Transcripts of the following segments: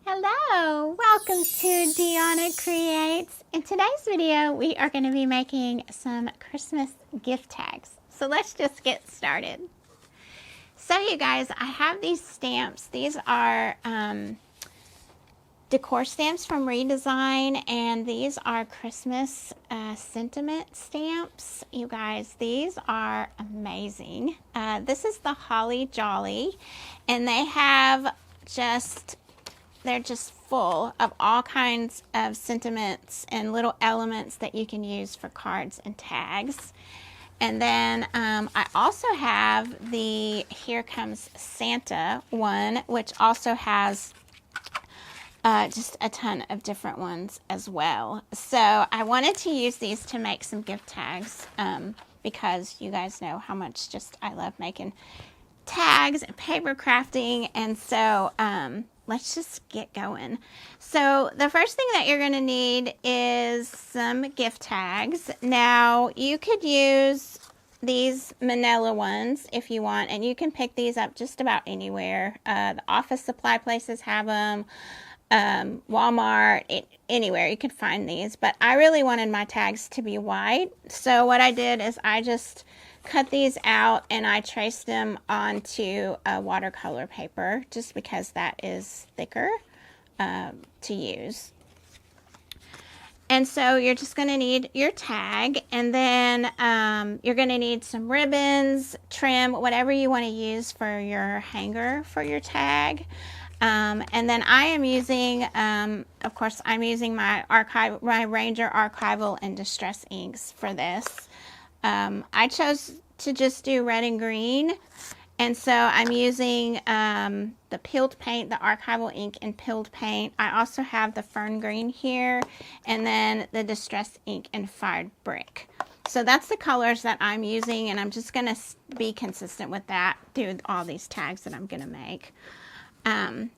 Hello, welcome to Dionea Creates. In today's video, we are going to be making some Christmas gift tags. So let's just get started. So you guys, I have these stamps. These are decor stamps from Redesign, and these are Christmas sentiment stamps. You guys, these are amazing. This is the Holly Jolly, and they have they're just full of all kinds of sentiments and little elements that you can use for cards and tags. And then I also have the Here Comes Santa one, which also has just a ton of different ones as well. So I wanted to use these to make some gift tags because you guys know how much I love making tags and paper crafting. And so let's just get going. So the first thing that you're going to need is some gift tags. Now you could use these Manilla ones if you want, and you can pick these up just about anywhere. The office supply places have them, Walmart, anywhere you could find these, but I really wanted my tags to be white. So what I did is I just cut these out and I traced them onto a watercolor paper just because that is thicker to use. And so you're just going to need your tag, and then you're going to need some ribbons, trim, whatever you want to use for your hanger for your tag. And then I am using, of course, I'm using my Ranger archival and distress inks for this. I chose to just do red and green, and so I'm using the peeled paint, the archival ink and peeled paint. I also have the fern green here, and then the distress ink and fired brick. So that's the colors that I'm using, and I'm just going to be consistent with that through all these tags that I'm going to make.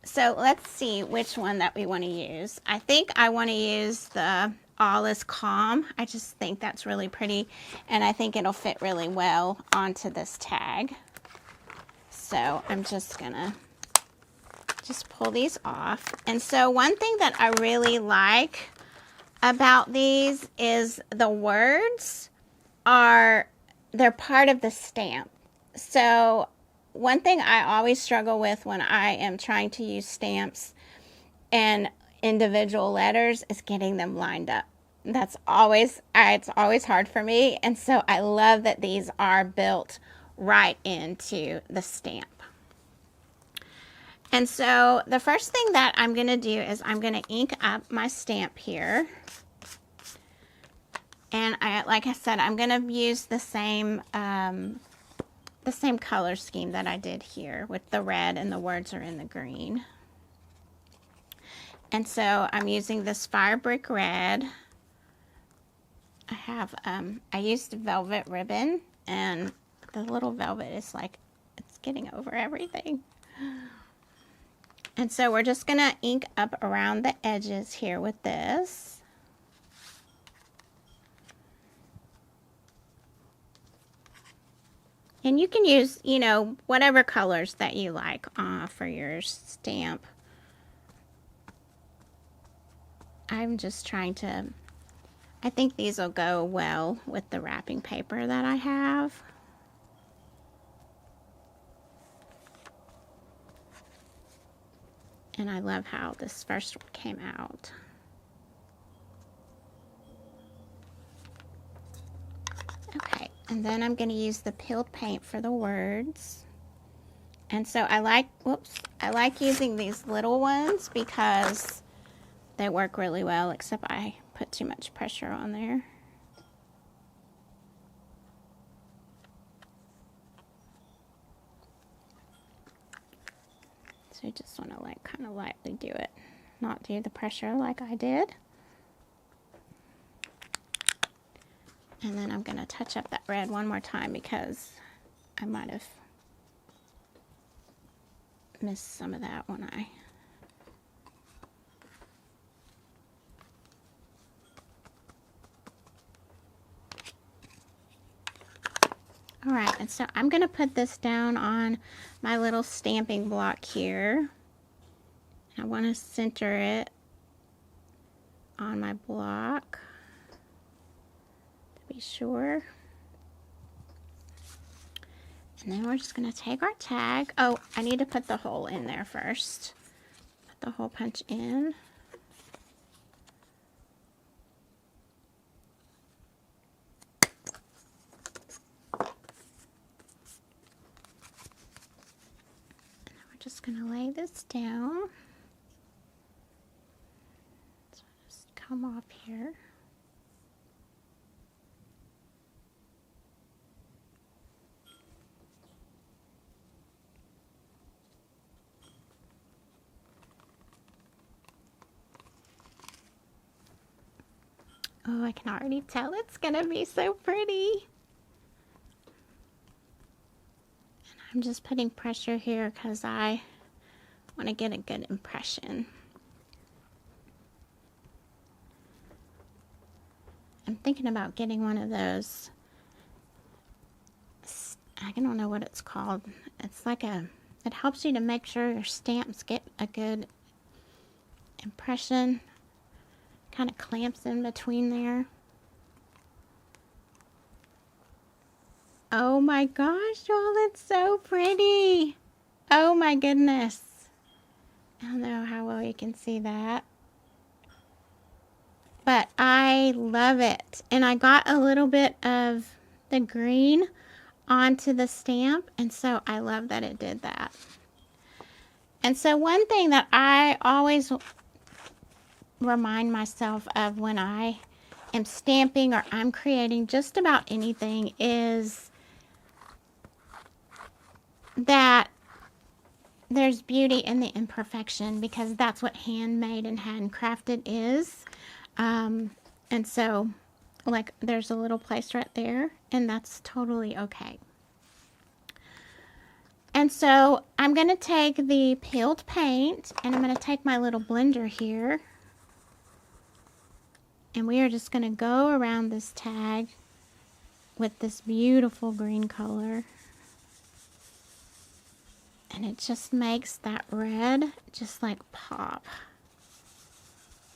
So let's see which one that we want to use. I think I want to use the All is Calm. I just think that's really pretty, and I think it'll fit really well onto this tag. So I'm just gonna pull these off. And so one thing that I really like about these is the words they're part of the stamp. So one thing I always struggle with when I am trying to use stamps and individual letters is getting them lined up. It's always hard for me, and so I love that these are built right into the stamp. And so the first thing that I'm going to do is I'm going to ink up my stamp here. And like I said, I'm going to use the same color scheme that I did here with the red, and the words are in the green. And so I'm using this fire brick red. I used velvet ribbon, and the little velvet is like, it's getting over everything. And so we're just gonna ink up around the edges here with this. And you can use, whatever colors that you like for your stamp. I'm just trying to, I think these will go well with the wrapping paper that I have. And I love how this first one came out. Okay, and then I'm going to use the peeled paint for the words. And so I like using these little ones because they work really well, except I put too much pressure on there. So you just want to kind of lightly do it, not do the pressure like I did. And then I'm going to touch up that red one more time because I might have missed some of that when I... All right, and so I'm going to put this down on my little stamping block here. I want to center it on my block to be sure. And then we're just going to take our tag. Oh, I need to put the hole in there first. Put the hole punch in. Just going to lay this down. So just come off here. Oh, I can already tell it's going to be so pretty. And I'm just putting pressure here because I want to get a good impression. I'm thinking about getting one of those, I don't know what it's called. It's like it helps you to make sure your stamps get a good impression. Kind of clamps in between there. Oh my gosh, y'all, it's so pretty. Oh my goodness. I don't know how well you can see that, but I love it. And I got a little bit of the green onto the stamp, and so I love that it did that. And so one thing that I always remind myself of when I am stamping or I'm creating just about anything is that there's beauty in the imperfection, because that's what handmade and handcrafted is. And so, like, there's a little place right there, and that's totally okay. And so I'm going to take the peeled paint, and I'm going to take my little blender here, and we are just going to go around this tag with this beautiful green color. And it just makes that red just like pop.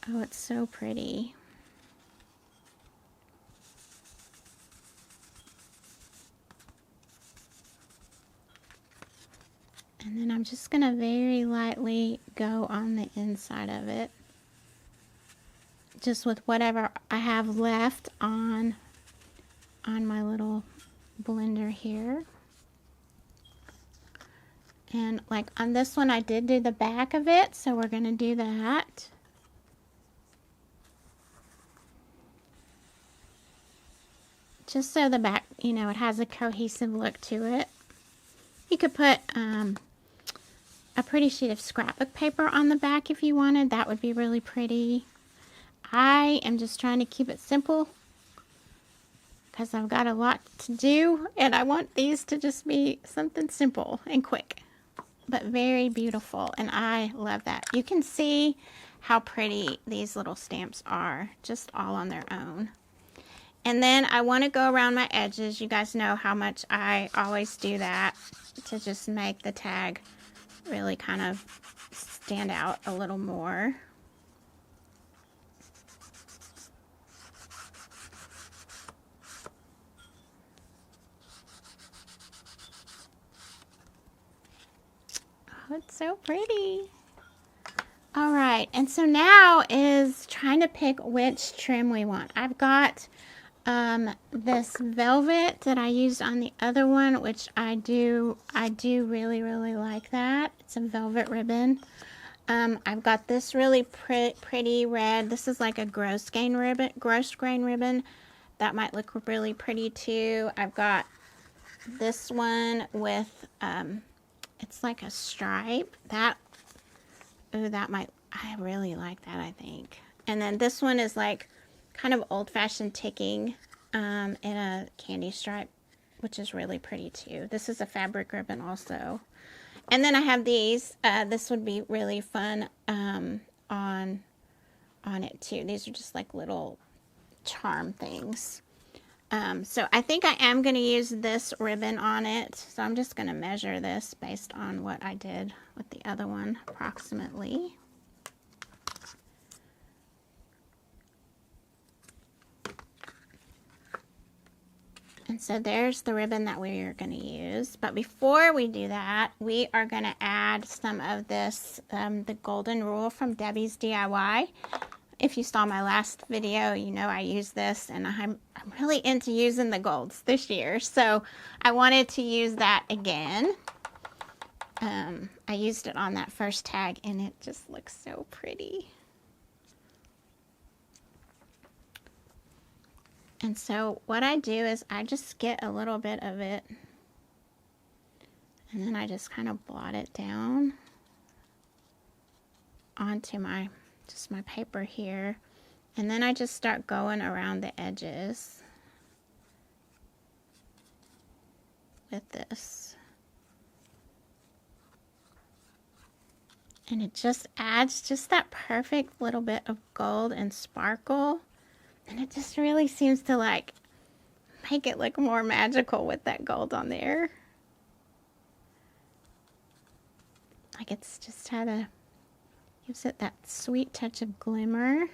Oh, it's so pretty. And then I'm just going to very lightly go on the inside of it, just with whatever I have left on my little blender here. And like on this one, I did do the back of it, so we're going to do that. Just so the back, you know, it has a cohesive look to it. You could put a pretty sheet of scrapbook paper on the back if you wanted. That would be really pretty. I am just trying to keep it simple because I've got a lot to do, and I want these to just be something simple and quick, but very beautiful, and I love that. You can see how pretty these little stamps are, just all on their own. And then I want to go around my edges. You guys know how much I always do that to just make the tag really kind of stand out a little more. Oh, it's so pretty. All right, and so now is trying to pick which trim we want. I've got this velvet that I used on the other one, which I do really like that. It's a velvet ribbon. I've got this really pretty red. This is like a gross grain ribbon. That might look really pretty too. I've got this one with it's like a stripe. I really like that, I think. And then this one is like kind of old-fashioned ticking in a candy stripe, which is really pretty too. This is a fabric ribbon also. And then I have these. This would be really fun on it too. These are just like little charm things. So I think I am going to use this ribbon on it. So I'm just going to measure this based on what I did with the other one approximately. And so there's the ribbon that we are going to use. But before we do that, we are going to add some of this, the golden rule from Debbie's DIY. If you saw my last video, you know I use this, and I'm really into using the golds this year. So I wanted to use that again. I used it on that first tag, and it just looks so pretty. And so what I do is I just get a little bit of it, and then I just kind of blot it down onto my paper here, and then I just start going around the edges with this. And it just adds just that perfect little bit of gold and sparkle. And it just really seems to like make it look more magical with that gold on there. Like it's just gives it that sweet touch of glimmer.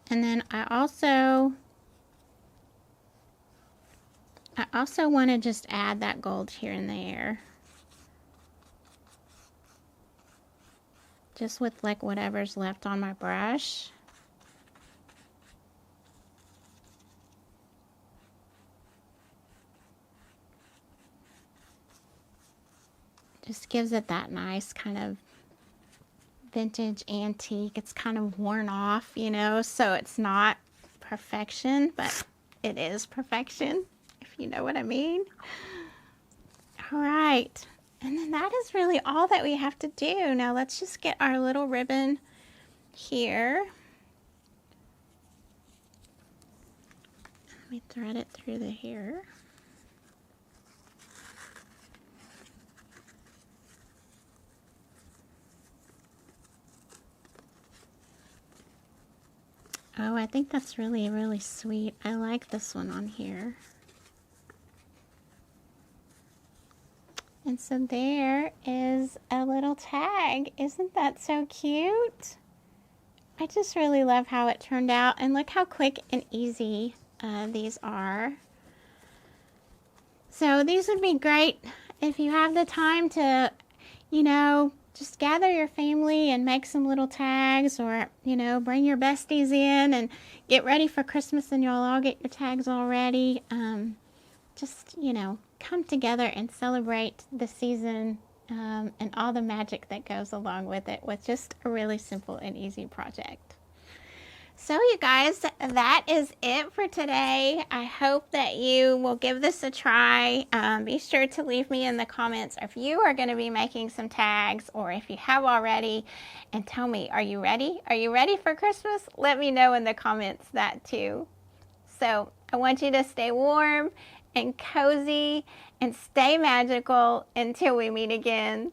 And then I also want to just add that gold here and there. Just with like whatever's left on my brush. Just gives it that nice kind of vintage antique. It's kind of worn off, you know, so it's not perfection, but it is perfection, if you know what I mean. All right, and then that is really all that we have to do. Now let's just get our little ribbon here. Let me thread it through the hair. Oh, I think that's really, really sweet. I like this one on here. And so there is a little tag. Isn't that so cute? I just really love how it turned out. And look how quick and easy these are. So these would be great if you have the time to, you know, just gather your family and make some little tags, or, you know, bring your besties in and get ready for Christmas, and you'll all get your tags already. Just, you know, come together and celebrate the season and all the magic that goes along with it with just a really simple and easy project. So you guys, that is it for today. I hope that you will give this a try. Be sure to leave me in the comments if you are going to be making some tags, or if you have already, and tell me, are you ready? Are you ready for Christmas? Let me know in the comments that too. So I want you to stay warm and cozy and stay magical until we meet again.